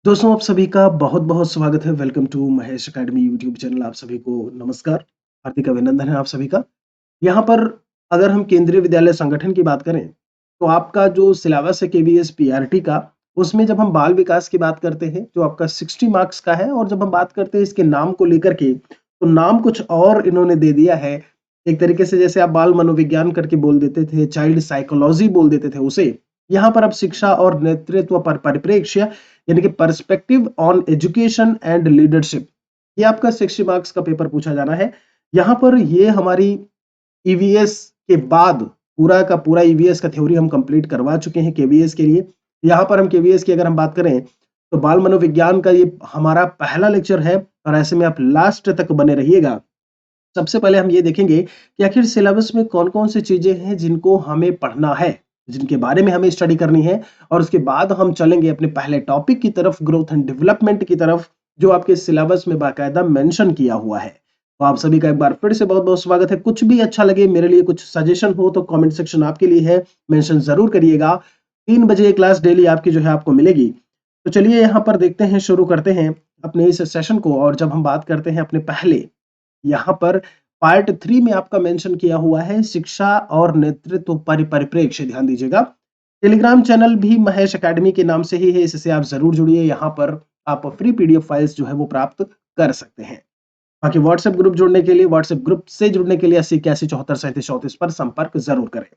दोस्तों आप सभी का बहुत-बहुत स्वागत है। Welcome to Mahesh academy YouTube channel. आप सभी को नमस्कार, हार्दिक अभिनंदन है आप सभी का। यहाँ पर अगर हम केंद्रीय विद्यालय संगठन की बात करें, तो आपका जो सिलेबस है केवीएस पीआरटी का, उसमें जब हम बाल विकास की बात करते हैं, जो आपका 60 मार्क्स का है और जब हम बात करते हैं इसके नाम को लेकर के, तो नाम कुछ और इन्होंने दे दिया है। एक तरीके से जैसे आप बाल मनोविज्ञान करके बोल देते थे, चाइल्ड साइकोलॉजी बोल देते थे उसे, यहाँ पर अब शिक्षा और नेतृत्व पर परिप्रेक्ष्य यानी कि perspective on education and leadership, ये आपका 60 मार्क्स का पेपर पूछा जाना है। यहाँ पर ये हमारी ईवीएस के बाद पूरा का पूरा ईवीएस का थ्योरी हम कंप्लीट करवा चुके हैं केवीएस के लिए। यहाँ पर हम केवीएस की अगर हम बात करें तो बाल मनोविज्ञान का ये हमारा पहला लेक्चर है और ऐसे में आप लास्ट तक बने रहिएगा। सबसे पहले हम ये देखेंगे कि आखिर सिलेबस में कौन-कौन सी चीजें हैं जिनको हमें पढ़ना है, जिनके बारे में हमें स्टडी करनी है और उसके बाद हम चलेंगे अपने पहले टॉपिक की तरफ, ग्रोथ एंड डेवलपमेंट की तरफ, जो आपके सिलेबस में बाकायदा मेंशन किया हुआ है। तो आप सभी का एक बार फिर से बहुत-बहुत स्वागत है। कुछ भी अच्छा लगे, मेरे लिए कुछ सजेशन हो तो कमेंट सेक्शन आपके लिए है, मेंशन जरूर करिएगा। 3 बजे क्लास डेली आपकी जो है आपको मिलेगी। तो चलिए यहाँ पर देखते हैं, शुरू करते हैं अपने इस सेशन को। और जब हम बात करते हैं अपने पहले, यहाँ पर पार्ट 3 में आपका मेंशन किया हुआ है शिक्षा और नेतृत्व परिप्रेक्ष्य। ध्यान दीजिएगा, टेलीग्राम चैनल भी महेश एकेडमी के नाम से ही है, इससे आप जरूर जुड़िए। यहाँ पर आप फ्री पीडीएफ फाइल्स जो है वो प्राप्त कर सकते हैं। बाकी व्हाट्सएप ग्रुप जुड़ने के लिए, व्हाट्सएप ग्रुप से जुड़ने के लिए 80 81 74 37 34 पर संपर्क जरूर करें।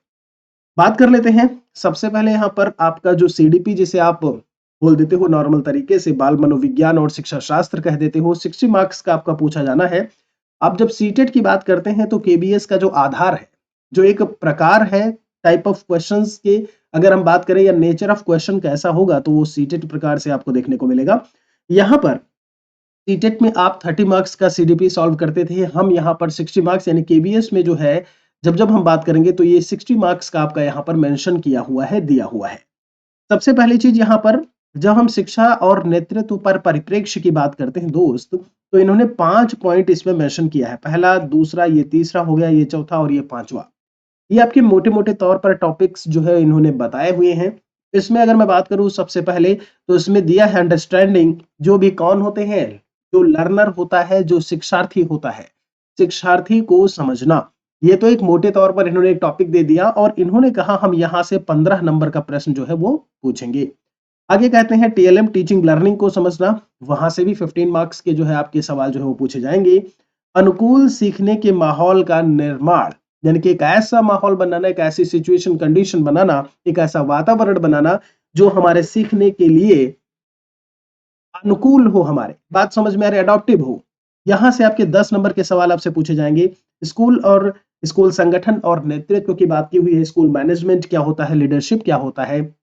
बात कर लेते हैं सबसे पहले यहाँ पर आपका जो सीडीपी, जिसे आप बोल देते हो नॉर्मल तरीके से बाल मनोविज्ञान और शिक्षा शास्त्र कह देते हो, 60 मार्क्स का आपका पूछा जाना है। आप जब सीटेट की बात करते हैं तो केबीएस का जो आधार है, जो एक प्रकार है टाइप ऑफ क्वेश्चंस के, अगर हम बात करें या नेचर ऑफ क्वेश्चन कैसा होगा, तो वो सीटेट प्रकार से आपको देखने को मिलेगा। यहाँ पर सीटेट में आप 30 मार्क्स का सीडीपी सॉल्व करते थे, हम यहाँ पर 60 मार्क्स यानी केबीएस में जो है जब हम बात करेंगे तो ये 60 मार्क्स का आपका यहाँ पर मेंशन किया हुआ है, दिया हुआ है। सबसे पहली चीज यहाँ पर, जब हम शिक्षा और नेतृत्व पर परिप्रेक्ष्य की बात करते हैं दोस्त, तो इन्होंने 5 पॉइंट इसमें मेंशन किया है। पहला, दूसरा, ये तीसरा हो गया, ये चौथा और ये पांचवा। ये आपके मोटे-मोटे तौर पर टॉपिक्स जो है इन्होंने बताए हुए हैं। इसमें अगर मैं बात करूं सबसे पहले, तो इसमें दिया है अंडरस्टैंडिंग, जो भी कौन होते हैं, जो लर्नर होता है, जो शिक्षार्थी होता है, शिक्षार्थी को समझना। ये तो एक मोटे तौर पर इन्होंने एक टॉपिक दे दिया और इन्होंने कहा हम यहाँ से 15 नंबर का प्रश्न जो है वो पूछेंगे। आगे कहते हैं टीएलएम, टीचिंग लर्निंग को समझना, वहां से भी 15 मार्क्स के जो है आपके सवाल जो है वो पूछे जाएंगे। अनुकूल सीखने के माहौल का निर्माण, यानी कि एक ऐसा माहौल बनाना, एक ऐसी सिचुएशन कंडीशन बनाना, एक ऐसा वातावरण बनाना जो हमारे सीखने के लिए अनुकूल हो, हमारे बात समझ में आ रही, अडॉप्टिव हो। यहां से आपके 10 नंबर के सवाल आपसे पूछे जाएंगे। स्कूल और स्कूल संगठन और नेतृत्व की बात की हुई है, स्कूल मैनेजमेंट क्या होता है, लीडरशिप क्या होता है।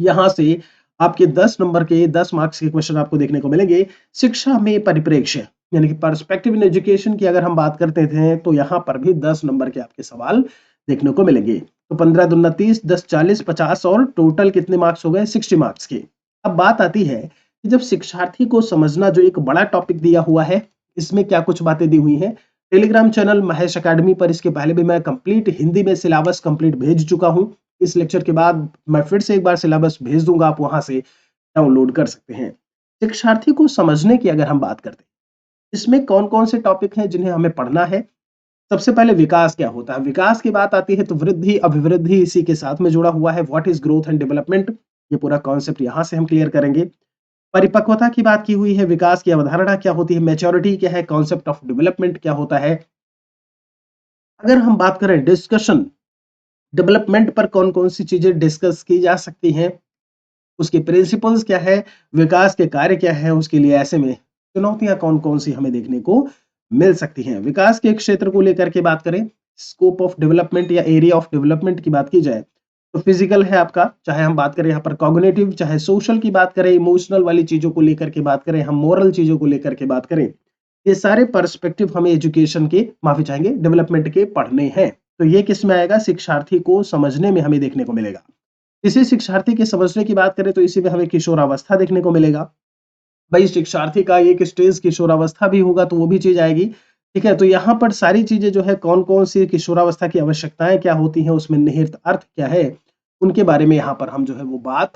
यहां से आपके 10 नंबर के 10 मार्क्स के क्वेश्चन आपको देखने को मिलेंगे। शिक्षा में परिप्रेक्ष्य यानी कि पर्सपेक्टिव इन एजुकेशन की अगर हम बात करते थे, तो यहाँ पर भी 10 नंबर के आपके सवाल देखने को मिलेंगे। तो 15 दूना 30, 10 40 50 और टोटल कितने मार्क्स हो गए, 60 मार्क्स के। अब बात आती है कि जब शिक्षार्थी को समझना, जो एक बड़ा टॉपिक दिया हुआ है, इसमें क्या कुछ बातें दी हुई हैं। टेलीग्राम चैनल महेश अकेडमी पर इसके पहले भी मैं कंप्लीट हिंदी में सिलेबस कंप्लीट भेज चुका हूं। इस लेक्चर के बाद मैं फिर से एक बार सिलेबस भेज दूंगा, आप वहां से डाउनलोड कर सकते हैं। शिक्षार्थी को समझने की अगर हम बात करते हैं, इसमें कौन-कौन से टॉपिक हैं जिन्हें हमें पढ़ना है। सबसे पहले विकास क्या होता है, विकास की बात आती है तो वृद्धि, अभिवृद्धि इसी के साथ में जुड़ा हुआ है। What is growth and development, ये पूरा कॉन्सेप्ट यहां से हम क्लियर करेंगे। परिपक्वता की बात की हुई है, विकास की अवधारणा क्या होती है, मैच्योरिटी क्या है, कॉन्सेप्ट ऑफ डेवलपमेंट क्या होता है। अगर हम बात करें डिस्कशन, डेवलपमेंट पर कौन-कौन सी चीजें डिस्कस की जा सकती हैं, उसके प्रिंसिपल्स क्या है, विकास के कार्य क्या है, उसके लिए ऐसे में चुनौतियां कौन-कौन सी हमें देखने को मिल सकती हैं। विकास के क्षेत्र को लेकर के बात करें, स्कोप ऑफ डेवलपमेंट या एरिया ऑफ डेवलपमेंट की बात की जाए, तो फिजिकल है आपका, चाहे हम बात करें यहाँ पर कॉग्निटिव, चाहे सोशल की बात करें, इमोशनल वाली चीजों को लेकर के बात करें, हम मोरल चीजों को लेकर के बात करें, ये सारे पर्सपेक्टिव हमें एजुकेशन के, माफी चाहेंगे, डेवलपमेंट के पढ़ने हैं। तो ये किस में आएगा, शिक्षार्थी को समझने में हमें देखने को मिलेगा। इसी शिक्षार्थी के समझने की बात करें तो इसी में हमें किशोरावस्था देखने को मिलेगा। भाई शिक्षार्थी का एक स्टेज किशोरावस्था भी होगा तो वो भी चीज आएगी। ठीक है, तो यहाँ पर सारी चीजें जो है, कौन कौन सी किशोरावस्था की आवश्यकताएं क्या होती हैं, उसमें निहित अर्थ क्या है, उनके बारे में यहाँ पर हम जो है वो बात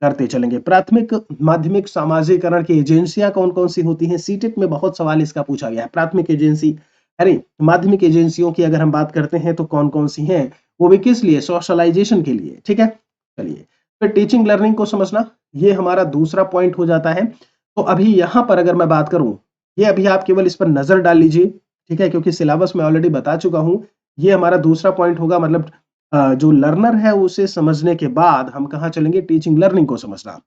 करते चलेंगे। प्राथमिक माध्यमिक सामाजिकरण की एजेंसियां कौन कौन सी होती हैं? सीटेट में बहुत सवाल इसका पूछा गया है। प्राथमिक एजेंसी, अरे माध्यमिक एजेंसियों की अगर हम बात करते हैं तो कौन कौन सी हैं, वो भी किस लिए? सोशलाइजेशन के लिए। ठीक है, चलिए फिर टीचिंग लर्निंग को समझना, ये हमारा दूसरा पॉइंट हो जाता है। तो अभी यहां पर अगर मैं बात करूं, ये अभी आप केवल इस पर नजर डाल लीजिए, ठीक है, क्योंकि सिलेबस में ऑलरेडी बता चुका हूं। ये हमारा दूसरा पॉइंट होगा, मतलब जो लर्नर है उसे समझने के बाद हम कहाँ चलेंगे? टीचिंग लर्निंग को समझना।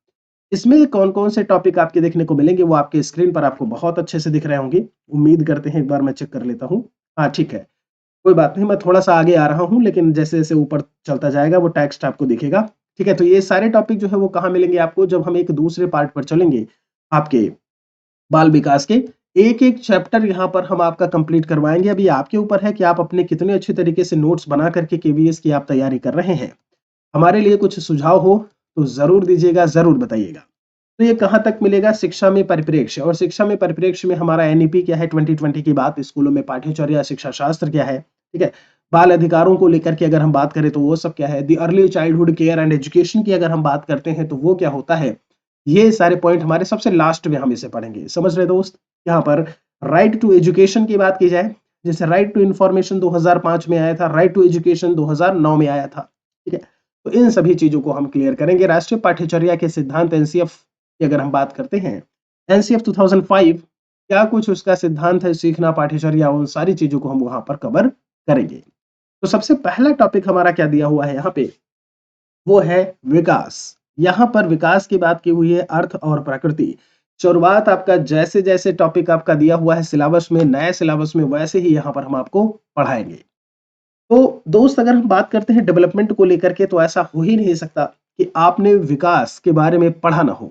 इसमें कौन कौन से टॉपिक आपके देखने को मिलेंगे वो आपके स्क्रीन पर आपको बहुत अच्छे से दिख रहे होंगे, उम्मीद करते हैं। एक बार मैं चेक कर लेता हूँ। हाँ ठीक है, कोई बात नहीं, मैं थोड़ा सा आगे आ रहा हूँ, लेकिन जैसे जैसे ऊपर चलता जाएगा वो टेक्स्ट आपको दिखेगा। ठीक है, तो ये सारे टॉपिक जो है वो कहाँ मिलेंगे आपको? जब हम एक दूसरे पार्ट पर चलेंगे आपके बाल विकास के, एक एक चैप्टर यहाँ पर हम आपका कंप्लीट करवाएंगे। अभी आपके ऊपर है कि आप अपने कितने अच्छे तरीके से नोट्स बना करके केवीएस की आप तैयारी कर रहे हैं। हमारे लिए कुछ सुझाव हो तो जरूर दीजिएगा, जरूर बताइएगा। तो ये कहाँ तक मिलेगा? शिक्षा में परिप्रेक्ष्य, और शिक्षा में परिप्रेक्ष्य में हमारा एनईपी क्या है? 2020 की बात, स्कूलों में पाठ्यचर्या शिक्षा शास्त्र क्या है? ठीक है, बाल अधिकारों को लेकर के अगर हम बात करें तो वो सब क्या है? दी early childhood care and education की अगर हम बात करते हैं तो वो क्या होता है? ये सारे पॉइंट हमारे सबसे लास्ट में हम इसे पढ़ेंगे। समझ रहे दोस्त? यहाँ पर राइट टू एजुकेशन की बात की जाए, जैसे राइट टू इंफॉर्मेशन 2005 में आया था, राइट टू एजुकेशन 2009 में आया था। ठीक है, तो इन सभी चीजों को हम क्लियर करेंगे। राष्ट्रीय पाठ्यचर्या के सिद्धांत एनसीएफ की अगर हम बात करते हैं, एनसीएफ 2005 क्या कुछ उसका सिद्धांत है, सीखना, पाठ्यचर्या, उन सारी चीजों को हम वहां पर कवर करेंगे। तो सबसे पहला टॉपिक हमारा क्या दिया हुआ है यहाँ पे? वो है विकास। यहां पर विकास की बात की हुई है, अर्थ और प्रकृति। शुरुआत आपका जैसे जैसे टॉपिक आपका दिया हुआ है सिलेबस में, नए सिलेबस में, वैसे ही यहां पर हम आपको पढ़ाएंगे। तो दोस्त अगर हम बात करते हैं डेवलपमेंट को लेकर के, तो ऐसा हो ही नहीं सकता कि आपने विकास के बारे में पढ़ा ना हो।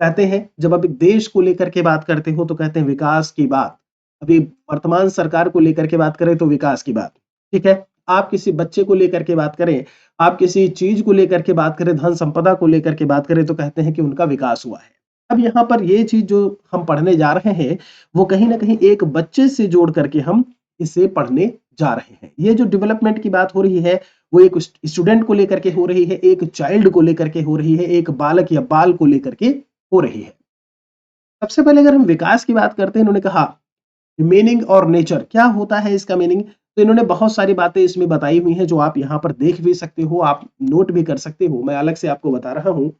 कहते हैं जब आप एक देश को लेकर के बात करते हो तो कहते हैं विकास की बात। अभी वर्तमान सरकार को लेकर के बात करें तो विकास की बात। ठीक है, आप किसी बच्चे को लेकर के बात करें, आप किसी चीज को लेकर के बात करें, धन संपदा को लेकर के बात करें, तो कहते हैं कि उनका विकास हुआ है। अब यहाँ पर ये चीज जो हम पढ़ने जा रहे हैं वो कहीं ना कहीं एक बच्चे से जोड़ करके हम इसे पढ़ने जा रहे हैं। ये जो डेवलपमेंट की बात हो रही है वो एक स्टूडेंट को लेकर के हो रही है, एक चाइल्ड को लेकर के हो रही है, एक बालक या बाल को लेकर के हो रही है। सबसे पहले अगर हम विकास की बात करते हैं, इन्होंने कहा मीनिंग और नेचर, क्या होता है इसका मीनिंग? तो इन्होंने बहुत सारी बातें इसमें बताई हुई हैं जो आप यहाँ पर देख भी सकते हो, आप नोट भी कर सकते हो, मैं अलग से आपको बता रहा हूँ।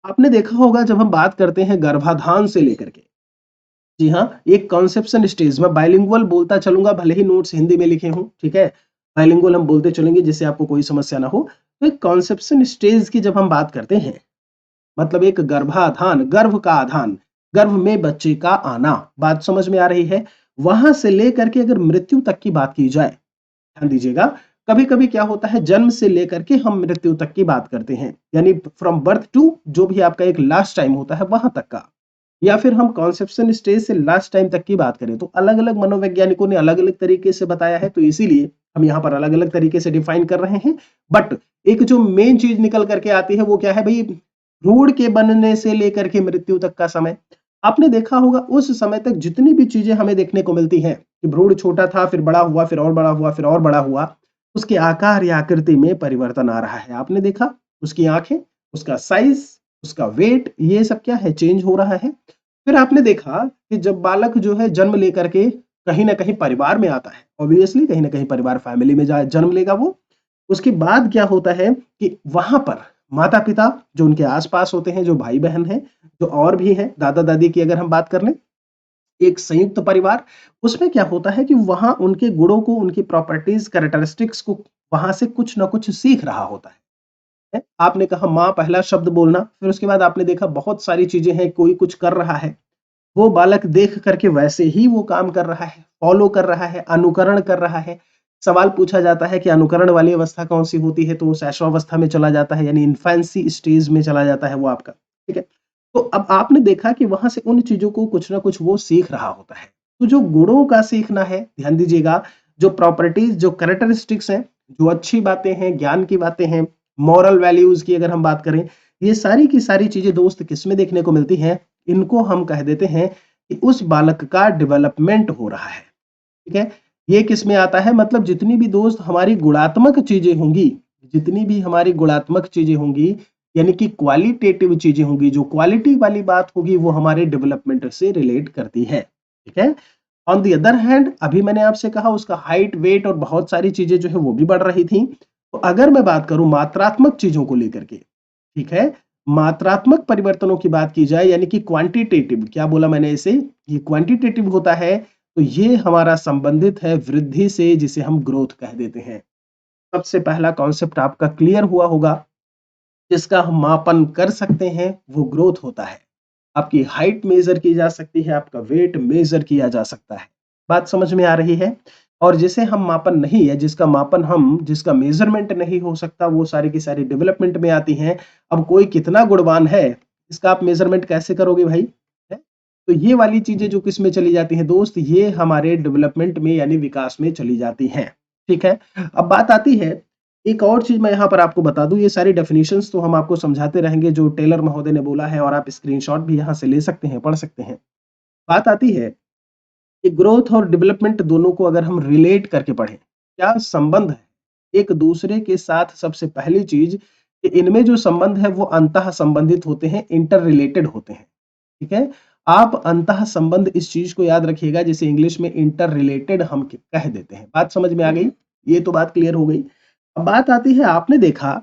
आपने देखा होगा जब हम बात करते हैं गर्भाधान से लेकर के, जी हाँ, एक कॉन्सेप्शन स्टेज में बाइलिंगुअल बोलता चलूंगा, भले ही नोट्स हिंदी में लिखे हों, ठीक है, बाइलिंगुअल हम बोलते चलेंगे जिससे आपको कोई समस्या ना हो। तो एक कॉन्सेप्शन स्टेज की जब हम बात करते हैं, मतलब एक गर्भाधान, गर्भ का आधान, गर्भ में बच्चे का आना, बात समझ में आ रही है? वहां से लेकर के अगर मृत्यु तक की बात की जाए, ध्यान दीजिएगा, कभी कभी क्या होता है जन्म से लेकर के हम मृत्यु तक की बात करते हैं, यानी फ्रॉम बर्थ टू जो भी आपका एक लास्ट टाइम होता है वहां तक का, या फिर हम कॉन्सेप्शन स्टेज से लास्ट टाइम तक की बात करें, तो अलग अलग मनोवैज्ञानिकों ने अलग अलग तरीके से बताया है, तो इसीलिए हम यहाँ पर अलग अलग तरीके से डिफाइन कर रहे हैं। बट एक जो मेन चीज निकल करके आती है वो क्या है भाई? भ्रूण के बनने से लेकर के मृत्यु तक का समय। आपने देखा होगा उस समय तक जितनी भी चीजें हमें देखने को मिलती हैं कि भ्रूण छोटा था, फिर बड़ा हुआ, फिर और बड़ा हुआ, फिर और बड़ा हुआ, उसके आकार या आकृति में परिवर्तन आ रहा है। आपने देखा उसकी आंखें, उसका साइज, उसका वेट, ये सब क्या है? चेंज हो रहा है। फिर आपने देखा कि जब बालक जो है जन्म लेकर के कहीं ना कहीं परिवार में आता है, ऑब्वियसली कहीं ना कहीं परिवार फैमिली में जन्म लेगा वो, उसके बाद क्या होता है कि वहां पर माता पिता जो उनके आसपास होते हैं, जो भाई बहन हैं, जो और भी हैं, दादा दादी की अगर हम बात कर लें, एक संयुक्त परिवार, उसमें क्या होता है कि वहां उनके गुणों को, उनकी प्रॉपर्टीज, कैरेक्टरिस्टिक्स को वहां से कुछ ना कुछ सीख रहा होता है। आपने कहा माँ पहला शब्द बोलना, फिर उसके बाद आपने देखा बहुत सारी चीजें हैं, कोई कुछ कर रहा है, वो बालक देख करके वैसे ही वो काम कर रहा है, फॉलो कर रहा है, अनुकरण कर रहा है। सवाल पूछा जाता है कि अनुकरण वाली अवस्था कौन सी होती है, तो वो शैशवावस्था में चला जाता है, यानी इन्फेंसी स्टेज में चला जाता है वो आपका। ठीक है, तो अब आपने देखा कि वहां से उन चीजों को कुछ ना कुछ वो सीख रहा होता है। तो जो गुणों का सीखना है, ध्यान दीजिएगा, जो प्रॉपर्टीज, जो कैरेक्टरिस्टिक्स हैं, जो अच्छी बातें हैं, ज्ञान की बातें हैं, मॉरल वैल्यूज की अगर हम बात करें, ये सारी की सारी चीजें दोस्त किसमें देखने को मिलती हैं? इनको हम कह देते हैं कि उस बालक का डेवलपमेंट हो रहा है। ठीक है, ये किस में आता है? मतलब जितनी भी दोस्त हमारी गुणात्मक चीजें होंगी, जितनी भी हमारी गुणात्मक चीजें होंगी, यानी कि क्वालिटेटिव चीजें होंगी, जो क्वालिटी वाली बात होगी वो हमारे डेवलपमेंट से रिलेट करती है, ठीक है। ऑन द अदर हैंड अभी मैंने आपसे कहा उसका हाइट, वेट और बहुत सारी चीजें जो है वो भी बढ़ रही थी। तो अगर मैं बात करूं मात्रात्मक चीजों को लेकर के, ठीक है, मात्रात्मक परिवर्तनों की बात की जाए यानी कि क्वांटिटेटिव, क्या बोला मैंने इसे, ये क्वांटिटेटिव होता है, तो ये हमारा संबंधित है वृद्धि से, जिसे हम ग्रोथ कह देते हैं। सबसे पहला कॉन्सेप्ट आपका क्लियर हुआ होगा, जिसका हम मापन कर सकते हैं वो ग्रोथ होता है। आपकी हाइट मेजर की जा सकती है, आपका वेट मेजर किया जा सकता है। बात समझ में आ रही है। और जिसे हम मापन नहीं है, जिसका मापन हम, जिसका मेजरमेंट नहीं हो सकता, वो सारी की सारी डेवलपमेंट में आती हैं। अब कोई कितना गुणवान है, इसका आप मेजरमेंट कैसे करोगे भाई, है? तो ये वाली चीजें जो किस में चली जाती हैं दोस्त, ये हमारे डेवलपमेंट में यानी विकास में चली जाती हैं, ठीक है। अब बात आती है, एक और चीज मैं यहाँ पर आपको बता दूं, ये सारी डेफिनेशंस तो हम आपको समझाते रहेंगे जो टेलर महोदय ने बोला है, और आप स्क्रीनशॉट भी यहाँ से ले सकते हैं, पढ़ सकते हैं। बात आती है कि ग्रोथ और डेवलपमेंट दोनों को अगर हम रिलेट करके पढ़ें, क्या संबंध है एक दूसरे के साथ, सबसे पहली चीज कि इनमें जो संबंध है वो अंतः संबंधित होते हैं, इंटर रिलेटेड होते हैं, ठीक है। आप अंतः संबंध इस चीज को याद रखिएगा, जिसे इंग्लिश में इंटर रिलेटेड हम कह देते हैं। बात समझ में आ गई, ये तो बात क्लियर हो गई। अब बात आती है, आपने देखा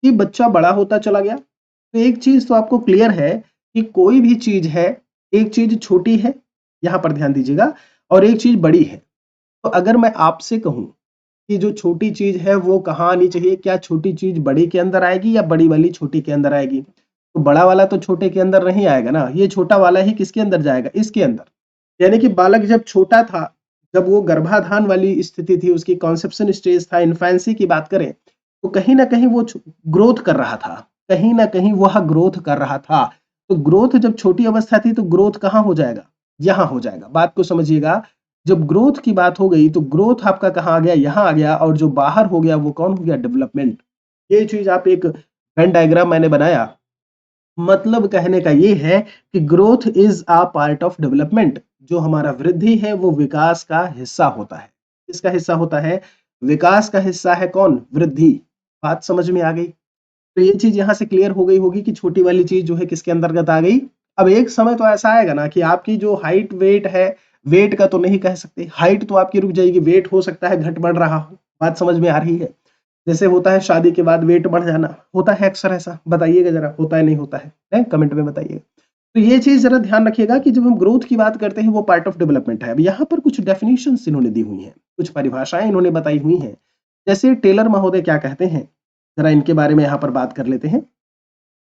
कि बच्चा बड़ा होता चला गया, तो एक चीज तो आपको क्लियर है कि कोई भी चीज है, एक चीज छोटी है, यहां पर ध्यान दीजिएगा, और एक चीज बड़ी है। तो अगर मैं आपसे कहूं कि जो छोटी चीज है वो कहाँ आनी चाहिए, क्या छोटी चीज बड़ी के अंदर आएगी या बड़ी वाली छोटी के अंदर आएगी, तो बड़ा वाला तो छोटे के अंदर नहीं आएगा ना, ये छोटा वाला ही किसके अंदर जाएगा, इसके अंदर। यानी कि बालक जब छोटा था, जब वो गर्भाधान वाली स्थिति थी, उसकी कॉन्सेप्शन स्टेज था, इन्फेंसी की बात करें, तो कहीं ना कहीं वो ग्रोथ कर रहा था, कहीं ना कहीं वह ग्रोथ कर रहा था। तो ग्रोथ जब छोटी अवस्था थी, तो ग्रोथ कहाँ हो जाएगा, यहां हो जाएगा। बात को समझिएगा, जब ग्रोथ की बात हो गई तो ग्रोथ आपका कहाँ आ गया, यहाँ आ गया, और जो बाहर हो गया वो कौन हो गया, डेवलपमेंट। ये चीज आप एक वेन डायग्राम मैंने बनाया, मतलब कहने का ये है कि growth is a part of development, जो हमारा वृद्धि है वो विकास का हिस्सा होता है। किसका हिस्सा होता है, विकास का हिस्सा है कौन, वृद्धि। बात समझ में आ गई। तो ये चीज यहां से क्लियर हो गई होगी कि छोटी वाली चीज जो है किसके अंतर्गत आ गई। अब एक समय तो ऐसा आएगा ना कि आपकी जो हाइट वेट है, वेट का तो नहीं कह सकते, हाइट तो आपकी रुक जाएगी, वेट हो सकता है घट बढ़ रहा हो। बात समझ में आ रही है। जैसे होता है शादी के बाद वेट बढ़ जाना, होता है अक्सर ऐसा, बताइएगा जरा, होता है नहीं होता है कमेंट में बताइएगा। तो ये चीज जरा ध्यान रखिएगा कि जब हम ग्रोथ की बात करते हैं वो पार्ट ऑफ डेवलपमेंट है। अब यहाँ पर कुछ डेफिनेशंस इन्होंने दी हुई हैं, कुछ परिभाषाएं इन्होंने बताई हुई हैं। जैसे टेलर महोदय क्या कहते हैं, जरा इनके बारे में यहाँ पर बात कर लेते हैं।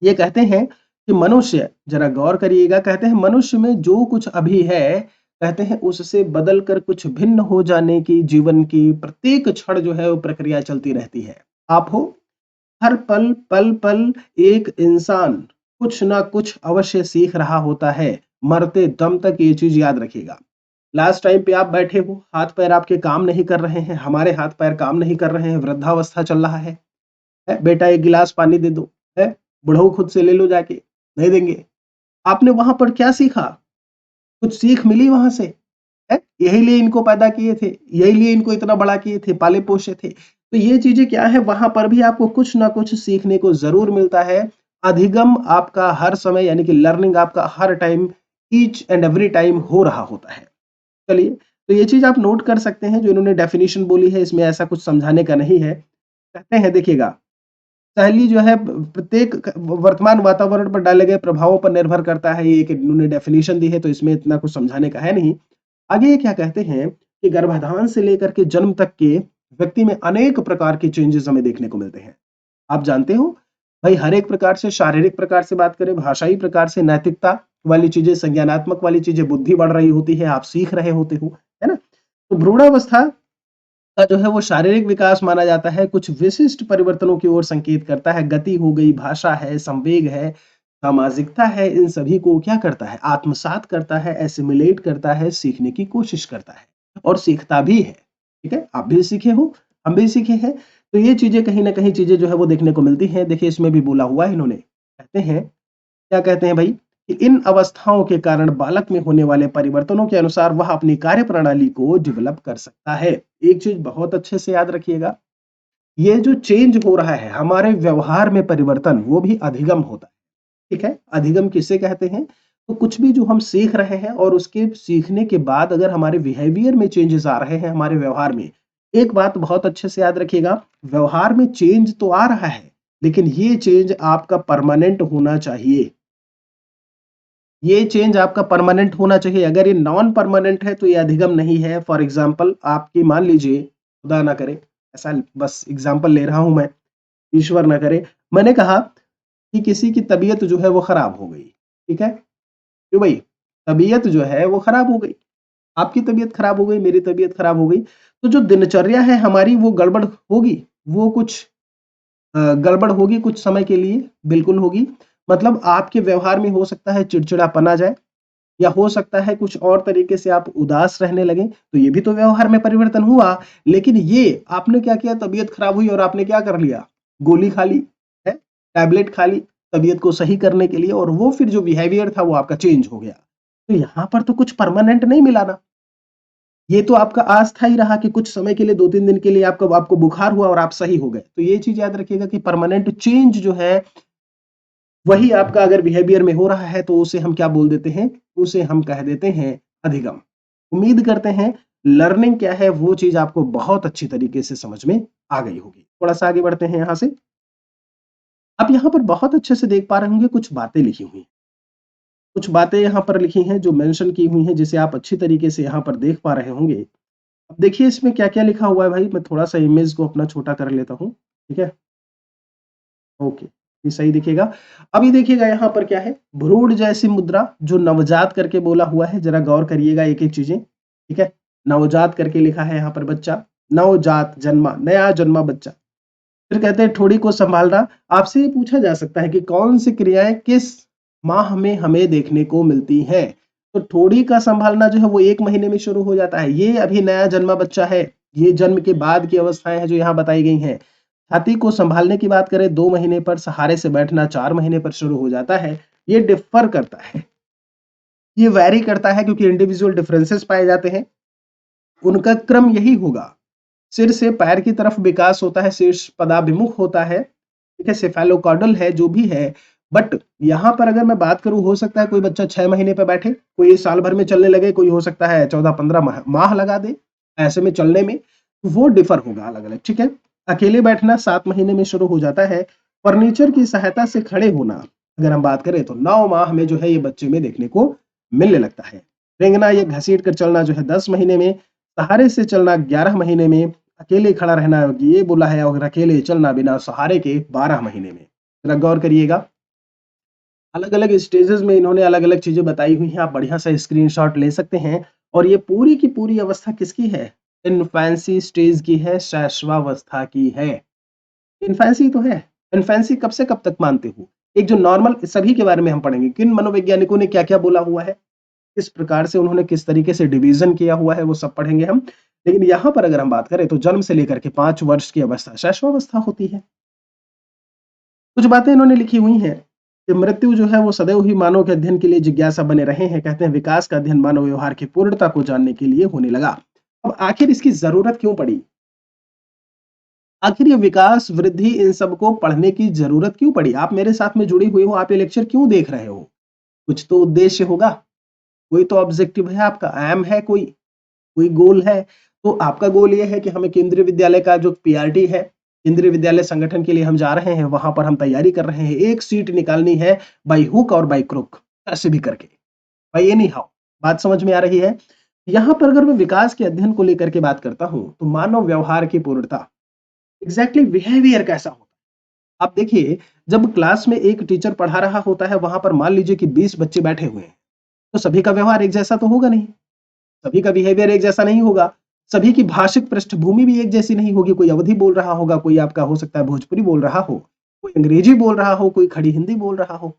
ये कहते हैं कि मनुष्य, जरा गौर करिएगा, कहते हैं मनुष्य में जो कुछ अभी है, कहते हैं उससे बदल कर कुछ भिन्न हो जाने की जीवन की प्रत्येक क्षण जो है वो प्रक्रिया चलती रहती है। आप हो, हर पल पल पल एक इंसान कुछ ना कुछ अवश्य सीख रहा होता है, मरते दम तक। ये चीज याद रखिएगा। लास्ट टाइम पे आप बैठे हो, हाथ पैर आपके काम नहीं कर रहे हैं, हमारे हाथ पैर काम नहीं कर रहे हैं, वृद्धावस्था चल रहा है? बेटा एक गिलास पानी दे दो, है, बुढ़ऊ खुद से ले लो जाके, नहीं देंगे। आपने वहां पर क्या सीखा, कुछ सीख मिली वहां से, है? यही लिए इनको पैदा किए थे, यही लिए इनको इतना बड़ा किए थे, पाले पोसे थे। तो ये चीजें क्या है, वहां पर भी आपको कुछ ना कुछ सीखने को जरूर मिलता है। अधिगम आपका हर समय यानी कि लर्निंग आपका हर time, each and every time हो रहा होता है। चलिए, तो ये चीज आप नोट कर सकते हैं, जो इन्होंने डेफिनेशन बोली है इसमें ऐसा कुछ समझाने का नहीं है। कहते हैं देखिएगा, पहली जो है प्रत्येक वर्तमान वातावरण पर डाले गए प्रभावों पर निर्भर करता है, ये एक इन्होंने डेफिनेशन दी है, तो इसमें इतना कुछ समझाने का है नहीं। आगे ये क्या कहते हैं कि गर्भाधान से लेकर के जन्म तक के व्यक्ति में अनेक प्रकार के चेंजेस हमें देखने को मिलते हैं। आप जानते हो भाई, हर एक प्रकार से, शारीरिक प्रकार से बात करें, भाषाई प्रकार से, नैतिकता वाली चीजें, संज्ञानात्मक वाली चीजें, बुद्धि बढ़ रही होती है, आप सीख रहे होते हो, है ना। तो भ्रूणावस्था का जो है वो शारीरिक विकास माना जाता है, कुछ विशिष्ट परिवर्तनों की ओर संकेत करता है। गति हो गई, भाषा है, संवेग है, सामाजिकता है, इन सभी को क्या करता है, आत्मसात करता है, एसिमिलेट करता है, सीखने की कोशिश करता है, और सीखता भी है। ठीक है, आप भी सीखे हो, हम भी सीखे हैं। तो ये चीजें कहीं ना कहीं चीजें जो है वो देखने को मिलती हैं। देखिए इसमें भी बोला हुआ है इन्होंने, कहते हैं, क्या कहते हैं भाई, कि इन अवस्थाओं के कारण बालक में होने वाले परिवर्तनों के अनुसार वह अपनी कार्य प्रणाली को डेवलप कर सकता है। एक चीज बहुत अच्छे से याद रखिएगा, ये जो चेंज हो रहा है हमारे व्यवहार में परिवर्तन, वो भी अधिगम होता है। ठीक है? अधिगम किसे कहते हैं? तो कुछ भी जो हम सीख रहे हैं और उसके सीखने के बाद अगर हमारे बिहेवियर में चेंजेस आ रहे हैं, हमारे व्यवहार में, एक बात बहुत अच्छे से याद रखिएगा, व्यवहार में चेंज तो आ रहा है, लेकिन ये चेंज आपका परमानेंट होना चाहिए। ये चेंज आपका परमानेंट होना चाहिए। अगर ये नॉन परमानेंट है तो ये अधिगम नहीं है। फॉर एग्जाम्पल आपकी मान लीजिए, खुदा ना करे, ऐसा बस एग्जाम्पल ले रहा हूं मैं, ईश्वर ना करे, मैंने कहा कि किसी की तबीयत जो है वो खराब हो गई। ठीक है? क्यों भाई? तबीयत जो है वो खराब हो गई। आपकी तबीयत खराब हो गई, मेरी तबीयत खराब हो गई। तो जो दिनचर्या है हमारी वो गड़बड़ होगी, वो कुछ गड़बड़ होगी कुछ समय के लिए, बिल्कुल होगी। मतलब आपके व्यवहार में हो सकता है चिड़चिड़ापन आ जाए, या हो सकता है कुछ और तरीके से आप उदास रहने लगें, तो ये भी तो व्यवहार में परिवर्तन हुआ। लेकिन ये आपने क्या किया, तबीयत खराब हुई और आपने क्या कर लिया, गोली खा ली, है, टैबलेट खा ली तबीयत को सही करने के लिए, और वो फिर जो बिहेवियर था वो आपका चेंज हो गया। तो यहाँ पर तो कुछ परमानेंट नहीं मिला ना। ये तो आपका अस्थायी रहा कि कुछ समय के लिए, 2-3 दिन के लिए आपको आपको बुखार हुआ और आप सही हो गए। तो ये चीज याद रखिएगा कि परमानेंट चेंज जो है वही आपका अगर बिहेवियर में हो रहा है तो उसे हम क्या बोल देते हैं, उसे हम कह देते हैं अधिगम। उम्मीद करते हैं लर्निंग क्या है वो चीज आपको बहुत अच्छी तरीके से समझ में आ गई होगी। थोड़ा सा आगे बढ़ते हैं यहाँ से। आप यहाँ पर बहुत अच्छे से देख पा रहे होंगे कुछ बातें लिखी हुई, कुछ बातें यहाँ पर लिखी हैं जो मेंशन की हुई हैं, जिसे आप अच्छी तरीके से यहाँ पर देख पा रहे होंगे। अब देखिए इसमें क्या क्या लिखा हुआ है भाई, मैं थोड़ा सा इमेज को अपना छोटा कर लेता हूँ। ठीक है? ओके, ये सही दिखेगा। अभी देखिएगा यहाँ पर क्या है, भ्रूण जैसी मुद्रा, जो नवजात करके बोला हुआ है, जरा गौर करिएगा एक एक चीजें। ठीक है? नवजात करके लिखा है यहाँ पर बच्चा, नवजात, जन्मा, नया जन्मा बच्चा। फिर कहते हैं ठोड़ी को संभालना। आपसे ये पूछा जा सकता है कि कौन सी क्रियाएं किस माह में हमें देखने को मिलती हैं। तो ठोड़ी का संभालना जो है वो 1 महीने में शुरू हो जाता है, ये अभी नया जन्मा बच्चा है। ये जन्म के बाद की अवस्थाएं हैं जो यहाँ बताई गई हैं। छाती को संभालने की बात करें, 2 महीने पर, सहारे से बैठना 4 महीने पर शुरू हो जाता है। ये डिफर करता है, ये वैरी करता है, क्योंकि इंडिविजुअल डिफरेंसेस पाए जाते हैं। उनका क्रम यही होगा, सिर से पैर की तरफ विकास होता है, शीर्ष पदाभिमुख होता है। ठीक है? सेफेलोकॉर्डल है जो भी है। बट यहाँ पर अगर मैं बात करूं, हो सकता है कोई बच्चा 6 महीने पे बैठे, कोई साल भर में चलने लगे, कोई हो सकता है 14-15 माह लगा दे ऐसे में चलने में। तो वो डिफर होगा अलग अलग। ठीक है? अकेले बैठना 7 महीने में शुरू हो जाता है। फर्नीचर की सहायता से खड़े होना अगर हम बात करें तो 9 माह में जो है ये बच्चे में देखने को मिलने लगता है। रेंगना या घसीट कर चलना जो है 10 महीने में, सहारे से चलना 11 महीने में, अकेले खड़ा रहना ये बोला है, और अकेले चलना बिना सहारे के 12 महीने में। जरा गौर करिएगा, अलग अलग स्टेजेस में इन्होंने अलग अलग चीजें बताई हुई हैं। आप बढ़िया सा स्क्रीनशॉट ले सकते हैं। और ये पूरी की पूरी अवस्था किसकी है, इन्फेंसी स्टेज की है, शैशवावस्था की है। इन्फेंसी तो है। इन्फेंसी कब से कब तक मानते हो, एक जो नॉर्मल, सभी के बारे में हम पढ़ेंगे, किन मनोवैज्ञानिकों ने क्या क्या बोला हुआ है, किस प्रकार से उन्होंने किस तरीके से डिवीजन किया हुआ है, वो सब पढ़ेंगे हम। लेकिन यहाँ पर अगर हम बात करें तो जन्म से लेकर के 5 वर्ष की अवस्था शैशवावस्था होती है। कुछ बातें इन्होंने लिखी हुई हैं कि मृत्यु जो है वो सदैव ही मानव के अध्ययन के लिए जिज्ञासा बने रहे हैं। कहते हैं विकास का अध्ययन मानव व्यवहार की पूर्णता को जानने के लिए होने लगा। अब आखिर इसकी जरूरत क्यों पड़ी, आखिर ये विकास वृद्धि इन सबको पढ़ने की जरूरत क्यों पड़ी। आप मेरे साथ में जुड़ी हुई हो, आप ये लेक्चर क्यों देख रहे हो, कुछ तो उद्देश्य होगा, कोई तो ऑब्जेक्टिव है आपका, एम है, कोई कोई गोल है। तो आपका गोल ये है कि हमें केंद्रीय विद्यालय का जो पीआरटी है, केंद्रीय विद्यालय संगठन के लिए हम जा रहे हैं, वहां पर हम तैयारी कर रहे हैं, एक सीट निकालनी है बाई हुक और बाई क्रुक, ऐसे भी करके, बाई एनी हाउ। बात समझ में आ रही है। यहाँ पर अगर मैं विकास के अध्ययन को लेकर के बात करता हूं तो मानव व्यवहार की पूर्णता, एग्जैक्टली बिहेवियर कैसा होता है। आप देखिए, जब क्लास में एक टीचर पढ़ा रहा होता है, वहां पर मान लीजिए कि 20 बच्चे बैठे हुए हैं, तो सभी का व्यवहार एक जैसा तो होगा नहीं, सभी का बिहेवियर एक जैसा नहीं होगा, सभी की भाषिक पृष्ठभूमि भी एक जैसी नहीं होगी। कोई अवधी बोल रहा होगा, कोई आपका हो सकता है भोजपुरी बोल रहा हो, कोई अंग्रेजी बोल रहा हो, कोई खड़ी हिंदी बोल रहा हो।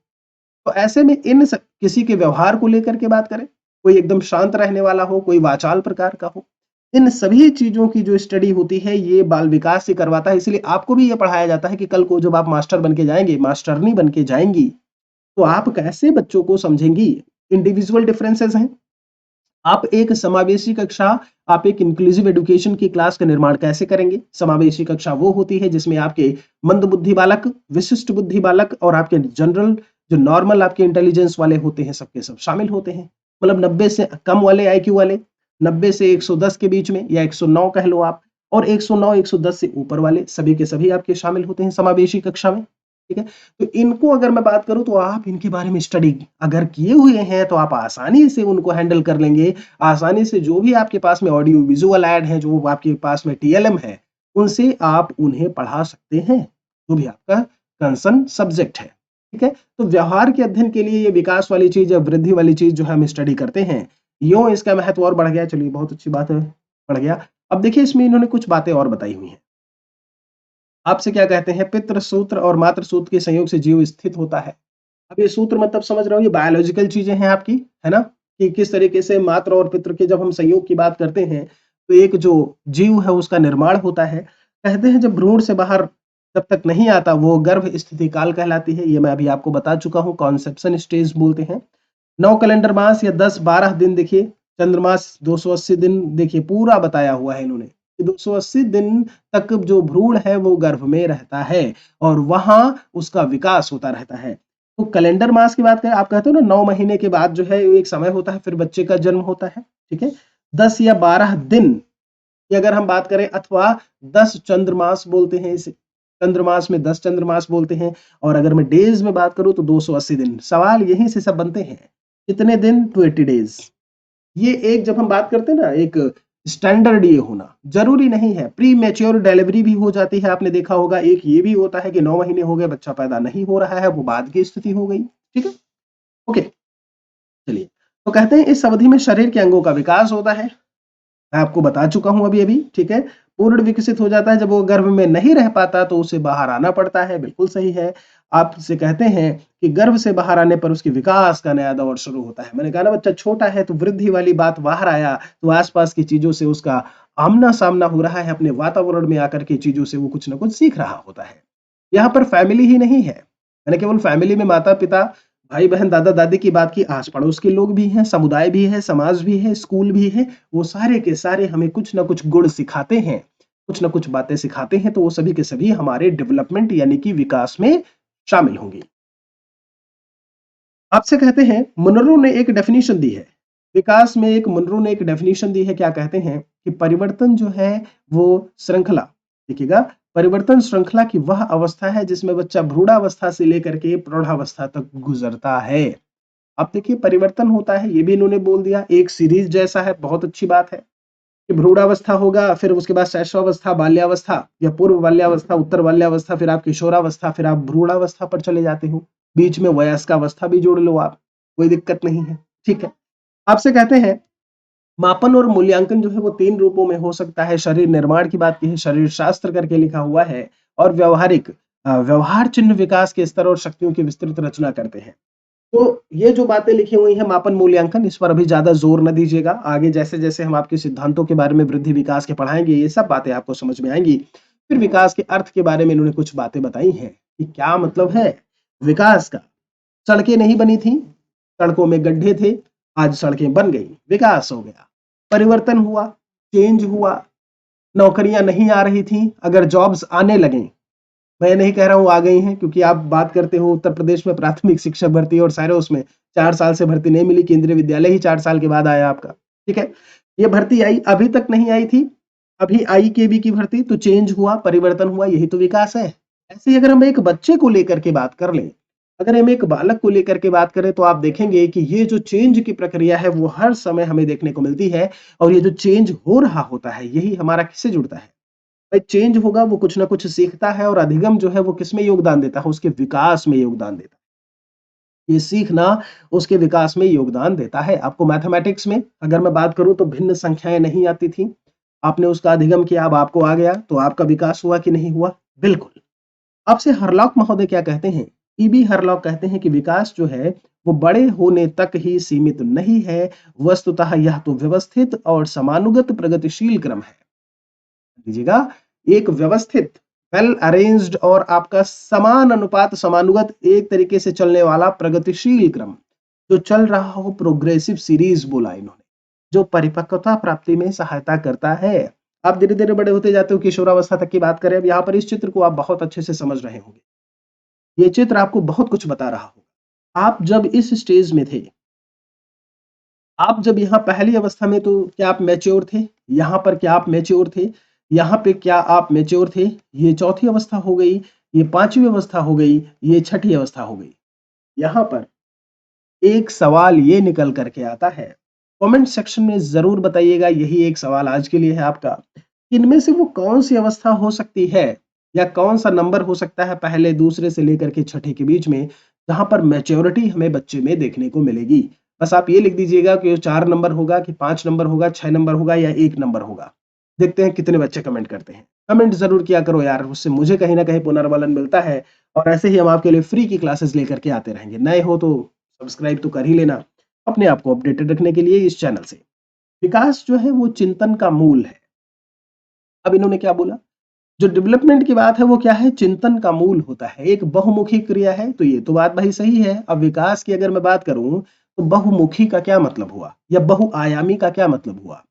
तो ऐसे में किसी के व्यवहार को लेकर के बात करें, कोई एकदम शांत रहने वाला हो, कोई वाचाल प्रकार का हो, इन सभी चीजों की जो स्टडी होती है ये बाल विकास से करवाता है। इसलिए आपको भी ये पढ़ाया जाता है कि कल को जब आप मास्टर बन के जाएंगे, मास्टरनी बन के जाएंगी, तो आप कैसे बच्चों को समझेंगी। इंडिविजुअल डिफरेंसेस हैं, आप एक समावेशी कक्षा, आप एक इंक्लूसिव एजुकेशन की क्लास का निर्माण कैसे करेंगे? समावेशी कक्षा वो होती है जिसमें आपके मंद बुद्धि बालक, विशिष्ट बुद्धि बालक और आपके जनरल जो नॉर्मल आपके इंटेलिजेंस वाले होते हैं सबके सब शामिल होते हैं। मतलब 90 से कम वाले आईक्यू वाले, 90 से 110 के बीच में या 109 कह लो आप, और 109 110 से ऊपर वाले सभी के सभी आपके शामिल होते हैं समावेशी कक्षा में। ठीक है, तो इनको अगर मैं बात करूं तो आप इनके बारे में स्टडी अगर किए हुए हैं तो आप आसानी से उनको हैंडल कर लेंगे। आसानी से जो भी आपके पास में ऑडियो विजुअल ऐड है, जो आपके पास में टीएलएम है, उनसे आप उन्हें पढ़ा सकते हैं, जो भी आपका कंसर्न सब्जेक्ट है। ठीक है, तो व्यवहार के अध्ययन के लिए ये विकास वाली चीज या वृद्धि वाली चीज जो है हम स्टडी करते हैं, यूं इसका महत्व और बढ़ गया। चलिए बहुत अच्छी बात है, बढ़ गया। अब देखिए इसमें इन्होंने कुछ बातें और बताई हुई हैं। आपसे क्या कहते हैं, पितृ सूत्र और मातृ सूत्र के संयोग से जीव स्थित होता है। अब ये सूत्र मतलब समझ रहे हो, ये बायोलॉजिकल चीजें हैं आपकी, है ना, कि किस तरीके से मातृ और पितृ के जब हम संयोग की बात करते हैं तो एक जो जीव है उसका निर्माण होता है। कहते हैं जब भ्रूण से बाहर जब तक नहीं आता वो गर्भ स्थिति काल कहलाती है। ये मैं अभी आपको बता चुका हूँ, कॉन्सेप्शन स्टेज बोलते हैं। 9 कैलेंडर मास या 10-12 दिन, देखिए चंद्रमास 280 दिन, देखिए पूरा बताया हुआ है इन्होंने कि 280 दिन तक जो भ्रूण है वो गर्भ में रहता है और वहां उसका विकास होता रहता है। तो कैलेंडर मास की बात करें, आप कहते हो ना 9 महीने के बाद जो है एक समय होता है फिर बच्चे का जन्म होता है। ठीक है, 10 या 12 दिन की अगर हम बात करें, अथवा 10 चंद्रमास बोलते हैं इसे, चंद्रमास में 10 चंद्रमास बोलते हैं। और अगर मैं डेज में बात करूं तो 280 दिन। सवाल यहीं से सब बनते हैं, कितने दिन, टू 80 डेज। ये एक जब हम बात करते हैं ना, एक स्टैंडर्ड ये होना जरूरी नहीं है। प्री मैच्योर डिलीवरी भी हो जाती है, आपने देखा होगा। एक ये भी होता है कि 9 महीने हो गए बच्चा पैदा नहीं हो रहा है, वो बाद की स्थिति हो गई। ठीक है, ओके, चलिए। तो कहते हैं इस अवधि में शरीर के अंगों का विकास होता है, मैं आपको बता चुका हूं अभी अभी। ठीक है, पूर्ण विकसित हो जाता है जब वो गर्भ में नहीं रह पाता तो उसे बाहर आना पड़ता है, बिल्कुल सही है। आपसे कहते हैं कि गर्भ से बाहर आने पर उसके विकास का नया दौर शुरू होता है। मैंने कहा ना बच्चा छोटा है तो वृद्धि वाली बात, बाहर आया तो आसपास की चीजों से उसका आमना सामना हो रहा है, अपने वातावरण में आकर के चीजों से वो कुछ ना कुछ सीख रहा होता है। यहाँ पर फैमिली ही नहीं है, मैंने केवल फैमिली में माता पिता भाई बहन दादा दादी की बात की, आस पड़ोस के लोग भी हैं, समुदाय भी है, समाज भी है, स्कूल भी है। वो सारे के सारे हमें कुछ ना कुछ गुण सिखाते हैं, कुछ ना कुछ बातें सिखाते हैं, तो वो सभी के सभी हमारे डेवलपमेंट यानी कि विकास में शामिल होंगी। आपसे कहते हैं मुनरो ने एक डेफिनेशन दी है, विकास में एक मुनरो ने एक डेफिनेशन दी है। क्या कहते हैं कि परिवर्तन जो है वो श्रृंखला, देखिएगा, परिवर्तन श्रृंखला की वह अवस्था है जिसमें बच्चा भ्रूणावस्था से लेकर के प्रौढ़ावस्था तक गुजरता है। अब देखिए परिवर्तन होता है, ये भी इन्होंने बोल दिया, एक सीरीज जैसा है, बहुत अच्छी बात है कि भ्रूणावस्था होगा, फिर उसके बाद शैशवावस्था, बाल्यावस्था या पूर्व बाल्यावस्था, उत्तर बाल्यावस्था, फिर आप किशोरावस्था, फिर आप भ्रूणावस्था पर चले जाते हो। बीच में वयस्कावस्था भी जोड़ लो आप, कोई दिक्कत नहीं है। ठीक है, आपसे कहते हैं मापन और मूल्यांकन जो है वो 3 रूपों में हो सकता है। शरीर निर्माण की बात की है, शरीर शास्त्र करके लिखा हुआ है, और व्यवहारिक व्यवहार चिन्ह विकास के स्तर और शक्तियों की विस्तृत रचना करते हैं। तो ये जो बातें लिखी हुई हैं मापन मूल्यांकन, इस पर अभी ज्यादा जोर न दीजिएगा। आगे जैसे जैसे हम आपके सिद्धांतों के बारे में वृद्धि विकास के पढ़ाएंगे, ये सब बातें आपको समझ में आएंगी। फिर विकास के अर्थ के बारे में इन्होंने कुछ बातें बताई हैं कि क्या मतलब है विकास का। सड़कें नहीं बनी थी, सड़कों में गड्ढे थे, आज सड़कें बन गई, विकास हो गया। परिवर्तन हुआ, चेंज हुआ। नौकरियां नहीं आ रही थी, अगर जॉब्स आने लगे, मैं नहीं कह रहा हूँ आ गई हैं, क्योंकि आप बात करते हो उत्तर प्रदेश में प्राथमिक शिक्षक भर्ती और सारे उसमें 4 साल से भर्ती नहीं मिली, केंद्रीय विद्यालय ही 4 साल के बाद आया आपका। ठीक है, ये भर्ती आई, अभी तक नहीं आई थी, अभी आई केबी की भर्ती, तो चेंज हुआ, परिवर्तन हुआ, यही तो विकास है। ऐसे ही अगर हम एक बच्चे को लेकर के बात कर लें, अगर हम एक बालक को लेकर के बात करें, तो आप देखेंगे कि ये जो चेंज की प्रक्रिया है वो हर समय हमें देखने को मिलती है। और ये जो चेंज हो रहा होता है यही हमारा किससे जुड़ता है, भाई चेंज होगा वो कुछ ना कुछ सीखता है, और अधिगम जो है वो किसमें योगदान देता है, उसके विकास में योगदान देता है। ये सीखना उसके विकास में योगदान देता है। आपको मैथमेटिक्स में अगर मैं बात करूं तो भिन्न संख्याएं नहीं आती थी, आपने उसका अधिगम किया, अब आपको आ गया, तो आपका विकास हुआ कि नहीं हुआ, बिल्कुल। आपसे हरलॉक महोदय क्या कहते हैं, ईबी हरलॉक कहते हैं कि विकास जो है वो बड़े होने तक ही सीमित नहीं है, वस्तुतः यह तो व्यवस्थित और समानुगत प्रगतिशील क्रम है। दीजिएगा, एक व्यवस्थित, वेल अरेंज्ड और आपका समान अनुपात, समानुगत, एक तरीके से चलने वाला प्रगतिशील क्रम जो चल रहा हो, प्रोग्रेसिव सीरीज बोला इन्होंने। जो परिपक्वता प्राप्ति में सहायता करता है। आप धीरे-धीरे बड़े होते जाते हो, किशोरावस्था तक की बात करें, अब यहाँ पर इस चित्र को आप बहुत अच्छे से समझ रहे होंगे। ये चित्र आपको बहुत कुछ बता रहा होगा। आप जब इस स्टेज में थे, आप जब यहाँ पहली अवस्था में, तो क्या आप मैच्योर थे? यहाँ पर क्या आप मैच्योर थे? यहाँ पे क्या आप मैच्योर थे? ये चौथी अवस्था हो गई, ये पांचवी अवस्था हो गई, ये छठी अवस्था हो गई। यहाँ पर एक सवाल ये निकल करके आता है, कमेंट सेक्शन में जरूर बताइएगा, यही एक सवाल आज के लिए है आपका, इनमें से वो कौन सी अवस्था हो सकती है या कौन सा नंबर हो सकता है पहले दूसरे से लेकर के छठे के बीच में, जहां पर मैच्योरिटी हमें बच्चे में देखने को मिलेगी। बस आप ये लिख दीजिएगा कि 4 नंबर होगा कि 5 नंबर होगा, 6 नंबर होगा या 1 नंबर होगा। देखते हैं कितने बच्चे कमेंट करते हैं। कमेंट जरूर किया करो यार, उससे मुझे कहीं ना कहीं पुनर्बलन मिलता है, और ऐसे ही हम आपके लिए फ्री की क्लासेस लेकर के आते रहेंगे। नए हो तो सब्सक्राइब तो कर ही लेना, अपने आप को अपडेटेड रखने के लिए इस चैनल से। विकास जो है वो चिंतन का मूल है। अब इन्होंने क्या बोला, जो डेवलपमेंट की बात है वो क्या है, चिंतन का मूल होता है, एक बहुमुखी क्रिया है। तो ये तो बात भाई सही है। अब विकास की अगर मैं बात करूं, तो बहुमुखी का क्या मतलब हुआ या बहुआयामी का क्या मतलब हुआ,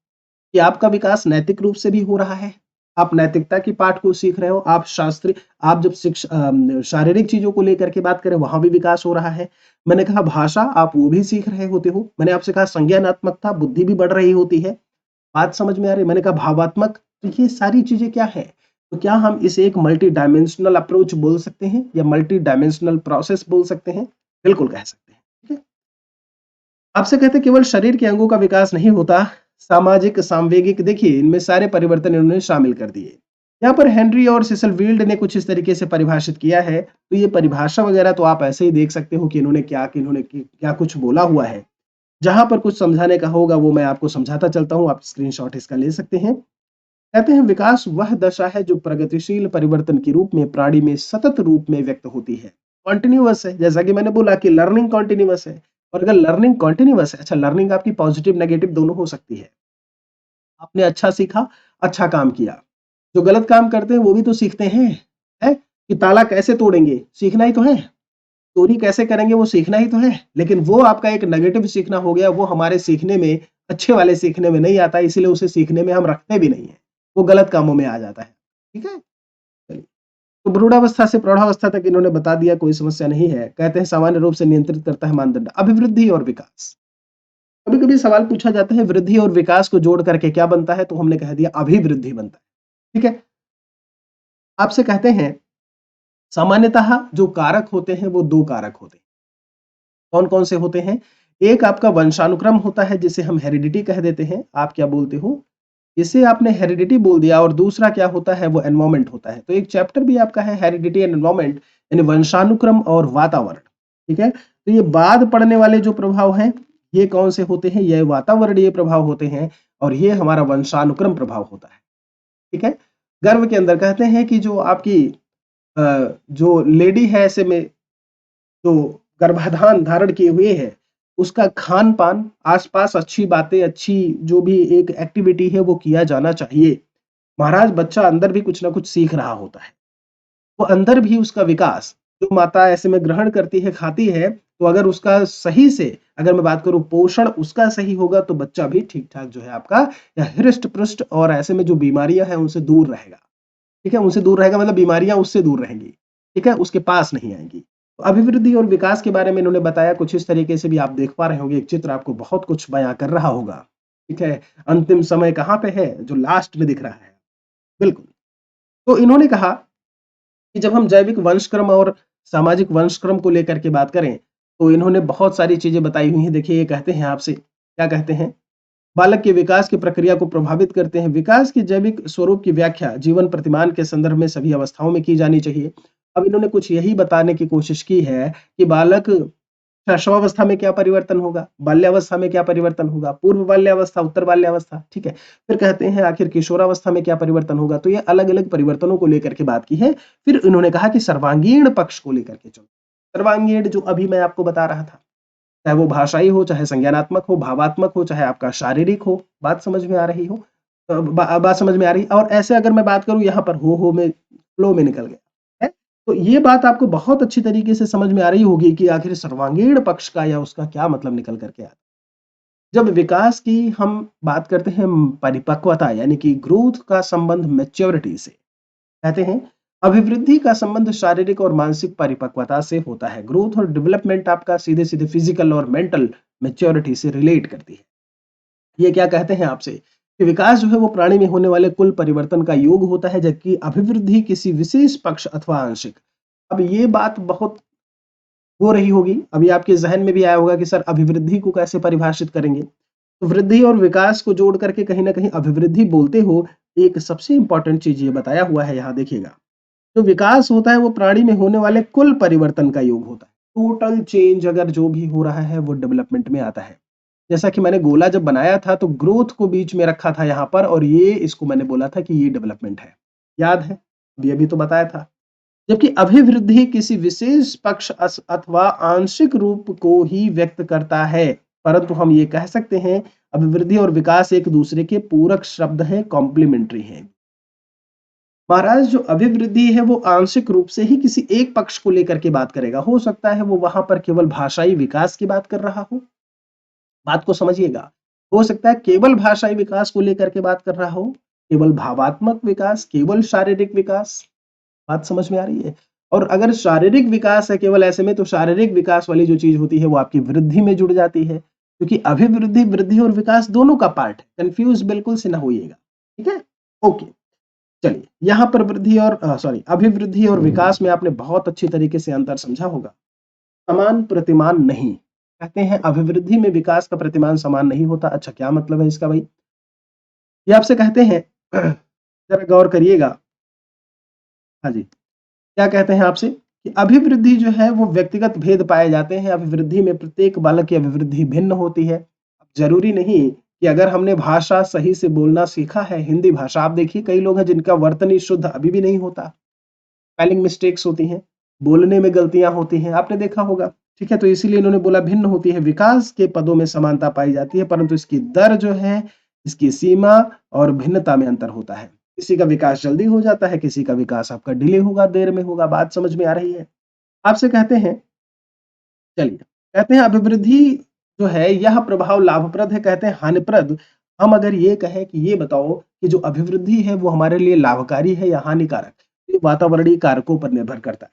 कि आपका विकास नैतिक रूप से भी हो रहा है, आप नैतिकता की पाठ को सीख रहे हो, आप शास्त्रीय, आप जब शारीरिक चीजों को लेकर के बात करें वहां भी विकास हो रहा है। मैंने कहा भाषा, आप वो भी सीख रहे होते हो। मैंने आपसे कहा संज्ञानात्मकता, बुद्धि भी बढ़ रही होती है। बात समझ में आ रही? मैंने कहा भावात्मक, तो ये सारी चीजें क्या है, तो क्या हम इसे एक मल्टी डायमेंशनल अप्रोच बोल सकते हैं या मल्टी डायमेंशनल प्रोसेस बोल सकते हैं? बिल्कुल कह सकते हैं। ठीक है, आपसे कहते हैं केवल शरीर के अंगों का विकास नहीं होता, सामाजिक, सांवेगिक, देखिए इनमें सारे परिवर्तन इन्होंने शामिल कर दिए। यहाँ पर हेनरी और सिसल वील्ड ने कुछ इस तरीके से परिभाषित किया है। तो ये परिभाषा वगैरह तो आप ऐसे ही देख सकते हो कि इन्होंने क्या, कि इन्होंने क्या कुछ बोला हुआ है। जहां पर कुछ समझाने का होगा वो मैं आपको समझाता चलता हूं, आप स्क्रीनशॉट इसका ले सकते हैं। कहते हैं विकास वह दशा है जो प्रगतिशील परिवर्तन के रूप में प्राणी में सतत रूप में व्यक्त होती है, कॉन्टिन्यूअस है। जैसा कि मैंने बोला कि लर्निंग कॉन्टिन्यूअस है, और अगर लर्निंग कॉन्टिन्यूअस है, अच्छा लर्निंग आपकी पॉजिटिव नेगेटिव दोनों हो सकती है। आपने अच्छा सीखा, अच्छा काम किया, जो गलत काम करते हैं वो भी तो सीखते हैं, है कि ताला कैसे तोड़ेंगे, सीखना ही तो है। चोरी कैसे करेंगे वो सीखना ही तो है। लेकिन वो आपका एक नेगेटिव सीखना हो गया, वो हमारे सीखने में, अच्छे वाले सीखने में नहीं आता, इसीलिए उसे सीखने में हम रखते भी नहीं है, वो गलत कामों में आ जाता है। ठीक है, चलिए। तो भ्रूणावस्था से प्रौढ़ावस्था तक इन्होंने बता दिया, कोई समस्या नहीं है। कहते हैं सामान्य रूप से नियंत्रित करता है मानदंड अभिवृद्धि और विकास। कभी कभी सवाल पूछा जाता है वृद्धि और विकास को जोड़ करके क्या बनता है, तो हमने कह दिया अभिवृद्धि बनता है। ठीक है, आपसे कहते हैं सामान्यतः जो कारक होते हैं वो दो कारक होते हैं। कौन कौन से होते हैं? एक आपका वंशानुक्रम होता है जिसे हम हेरिडिटी कह देते हैं। आप क्या बोलते हो? इसे आपने हेरिडिटी बोल दिया। और दूसरा क्या होता है, वो एनवायरमेंट होता है। तो एक चैप्टर भी आपका है हेरिडिटी एंड एनवायरमेंट, यानी वंशानुक्रम और वातावरण। ठीक है, तो ये बाद पड़ने वाले जो प्रभाव हैं ये कौन से होते हैं? ये वातावरणीय प्रभाव होते हैं, और ये हमारा वंशानुक्रम प्रभाव होता है। ठीक है, गर्भ के अंदर कहते हैं कि जो आपकी जो लेडी है, ऐसे में जो गर्भाधान धारण किए हुए है, उसका खान पान, आसपास अच्छी बातें, अच्छी जो भी एक एक्टिविटी है वो किया जाना चाहिए। महाराज बच्चा अंदर भी कुछ ना कुछ सीख रहा होता है, वो अंदर भी उसका विकास, जो माता ऐसे में ग्रहण करती है, खाती है, तो अगर उसका सही से, अगर मैं बात करूं पोषण उसका सही होगा, तो बच्चा भी ठीक ठाक जो है आपका या हृष्ट पुष्ट, और ऐसे में जो बीमारियां हैं उनसे दूर रहेगा। ठीक है, उनसे दूर रहेगा मतलब बीमारियां उससे दूर रहेंगी। ठीक है, उसके पास नहीं आएंगी। तो अभिवृद्धि और विकास के बारे में इन्होंने बताया कुछ इस तरीके से, भी आप देख पा रहे होंगे, एक चित्र आपको बहुत कुछ बयां कर रहा होगा। ठीक है, अंतिम समय कहाँ पे है, जो लास्ट में दिख रहा है, बिल्कुल। तो इन्होंने कहा कि जब हम जैविक वंशक्रम और सामाजिक वंशक्रम को लेकर के बात करें, तो इन्होंने बहुत सारी चीजें बताई हुई हैं। देखिए ये कहते हैं आपसे, क्या कहते हैं, बालक के विकास की प्रक्रिया को प्रभावित करते हैं। विकास के जैविक स्वरूप की व्याख्या जीवन प्रतिमान के संदर्भ में सभी अवस्थाओं में की जानी चाहिए। अब इन्होंने कुछ यही बताने की कोशिश की है कि बालक शैशवावस्था में क्या परिवर्तन होगा, बाल्यावस्था में क्या परिवर्तन होगा, पूर्व बाल्यावस्था, उत्तर बाल्यावस्था। ठीक है, फिर कहते हैं आखिर किशोरावस्था में क्या परिवर्तन होगा। तो ये अलग अलग परिवर्तनों को लेकर के बात की है। फिर इन्होंने कहा कि सर्वांगीण पक्ष को लेकर के चलो। सर्वांगीण जो अभी मैं आपको बता रहा था, चाहे वो भाषाई हो, चाहे संज्ञानात्मक हो, भावात्मक हो, चाहे आपका शारीरिक हो, बात समझ में आ रही हो, बात समझ में आ रही। और ऐसे अगर मैं बात करूं, यहाँ पर हो में फ्लो में निकल गया है, तो ये बात आपको बहुत अच्छी तरीके से समझ में आ रही होगी कि आखिर सर्वांगीण पक्ष का या उसका क्या मतलब निकल करके आता है। जब विकास की हम बात करते हैं परिपक्वता यानी कि ग्रोथ का संबंध मैच्योरिटी से, कहते हैं अभिवृद्धि का संबंध शारीरिक और मानसिक परिपक्वता से होता है। ग्रोथ और डेवलपमेंट आपका सीधे सीधे फिजिकल और मेंटल मैच्योरिटी से रिलेट करती है। ये क्या कहते हैं आपसे कि विकास जो है वो प्राणी में होने वाले कुल परिवर्तन का योग होता है, जबकि अभिवृद्धि किसी विशेष पक्ष अथवा आंशिक। अब ये बात बहुत हो रही होगी, अभी आपके जहन में भी आया होगा कि सर अभिवृद्धि को कैसे परिभाषित करेंगे। तो वृद्धि और विकास को जोड़ करके कहीं ना कहीं अभिवृद्धि बोलते हो। एक सबसे इंपॉर्टेंट चीज ये बताया हुआ है, यहाँ देखिएगा। जो विकास होता है वो प्राणी में होने वाले कुल परिवर्तन का योग होता है। टोटल चेंज अगर जो भी हो रहा है वो डेवलपमेंट में आता है। जैसा कि मैंने गोला जब बनाया था तो ग्रोथ को बीच में रखा था यहाँ पर, और ये इसको मैंने बोला था कि ये डेवलपमेंट है। याद है, अभी तो बताया था। जबकि अभिवृद्धि किसी विशेष पक्ष अथवा आंशिक रूप को ही व्यक्त करता है, परंतु हम ये कह सकते हैं अभिवृद्धि और विकास एक दूसरे के पूरक शब्द हैं, कॉम्प्लीमेंट्री हैं। महाराज जो अभिवृद्धि है वो आंशिक रूप से ही किसी एक पक्ष को लेकर के बात करेगा। हो सकता है वो वहां पर केवल भाषाई विकास की बात कर रहा हो, बात को समझिएगा। हो सकता है केवल भाषाई विकास को लेकर के बात कर रहा हो, केवल भावात्मक विकास, केवल शारीरिक विकास। बात समझ में आ रही है? और अगर शारीरिक विकास है केवल, ऐसे में तो शारीरिक विकास वाली जो चीज होती है वो आपकी वृद्धि में जुड़ जाती है, क्योंकि अभिवृद्धि वृद्धि और विकास दोनों का पार्ट है। कंफ्यूज बिल्कुल से ना होइएगा, ठीक है? ओके, चलिए यहां पर वृद्धि और अभिवृद्धि और विकास में आपने बहुत अच्छी तरीके से अंतर समझा होगा। समान प्रतिमान नहीं, कहते हैं अभिवृद्धि में विकास का प्रतिमान समान नहीं होता। अच्छा, क्या मतलब है इसका भाई? ये आपसे कहते हैं जरा गौर करिएगा। हाँ जी, क्या कहते हैं आपसे कि अभिवृद्धि जो है वो व्यक्तिगत भेद पाए जाते हैं। अभिवृद्धि में प्रत्येक बालक की अभिवृद्धि भिन्न होती है। जरूरी नहीं कि अगर हमने भाषा सही से बोलना सीखा है, हिंदी भाषा, आप देखिए कई लोग हैं जिनका वर्तनी शुद्ध अभी भी नहीं होता, स्पेलिंग मिस्टेक्स होती हैं, बोलने में गलतियां होती हैं, आपने देखा होगा। ठीक है, तो इसीलिए इन्होंने बोला भिन्न होती है। विकास के पदों में समानता पाई जाती है, परंतु इसकी दर जो है, इसकी सीमा और भिन्नता में अंतर होता है। किसी का विकास जल्दी हो जाता है, किसी का विकास आपका डिले होगा, देर में होगा। बात समझ में आ रही है? आपसे कहते हैं, चलिए, कहते हैं अभिवृद्धि जो है यह प्रभाव लाभप्रद है, कहते हैं हानिप्रद। हम अगर ये कहें कि ये बताओ कि जो अभिवृद्धि है वो हमारे लिए लाभकारी है या हानिकारक, ये वातावरणीय कारकों पर निर्भर करता है।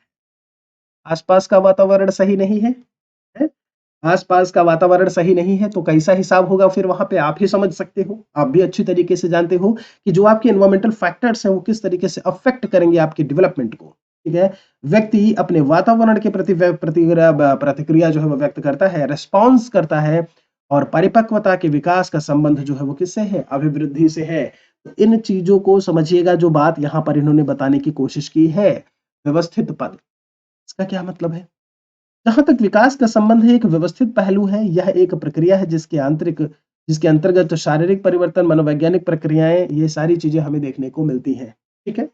आसपास का वातावरण सही नहीं है, है? आसपास का वातावरण सही नहीं है तो कैसा हिसाब होगा फिर वहां पे, आप ही समझ सकते हो। आप भी अच्छी तरीके से जानते हो कि जो आपके एनवायरमेंटल फैक्टर्स हैं वो किस तरीके से अफेक्ट करेंगे आपके डेवलपमेंट को। ठीक है, व्यक्ति अपने वातावरण के प्रति प्रतिक्रिया जो है वो व्यक्त करता है, रिस्पॉन्स करता है, और परिपक्वता के विकास का संबंध जो है वो किससे है? अभिवृद्धि से है। तो इन चीजों को समझिएगा, जो बात यहाँ पर इन्होंने बताने की कोशिश की है। व्यवस्थित पद, इसका क्या मतलब है? जहाँ तक विकास का संबंध है, एक व्यवस्थित पहलू है। यह एक प्रक्रिया है जिसके अंतर्गत शारीरिक परिवर्तन, मनोवैज्ञानिक प्रक्रियाएं, ये सारी चीजें हमें देखने को मिलती हैं। ठीक है,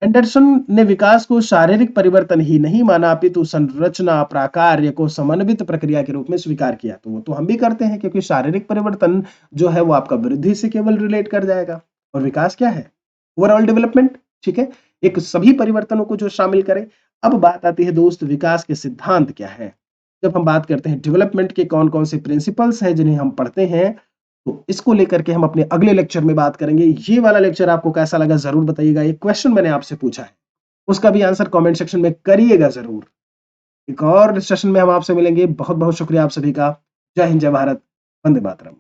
एंडरसन ने विकास को शारीरिक परिवर्तन ही नहीं माना, अपितु संरचना प्राकार्य को समन्वित प्रक्रिया के रूप में स्वीकार किया। तो वो तो हम भी करते हैं, क्योंकि शारीरिक परिवर्तन जो है वो आपका वृद्धि से केवल रिलेट कर जाएगा, और विकास क्या है? Overall development. ठीक है, एक सभी परिवर्तनों को जो शामिल करे। अब बात आती है दोस्त, विकास के सिद्धांत क्या है? जब हम बात करते हैं डेवलपमेंट के कौन कौन से प्रिंसिपल्स हैं जिन्हें हम पढ़ते हैं, तो इसको लेकर के हम अपने अगले लेक्चर में बात करेंगे। ये वाला लेक्चर आपको कैसा लगा जरूर बताइएगा। एक क्वेश्चन मैंने आपसे पूछा है, उसका भी आंसर कमेंट सेक्शन में करिएगा जरूर। एक और सेशन में हम आपसे मिलेंगे। बहुत बहुत शुक्रिया आप सभी का। जय हिंद, जय भारत, वंदे मातरम।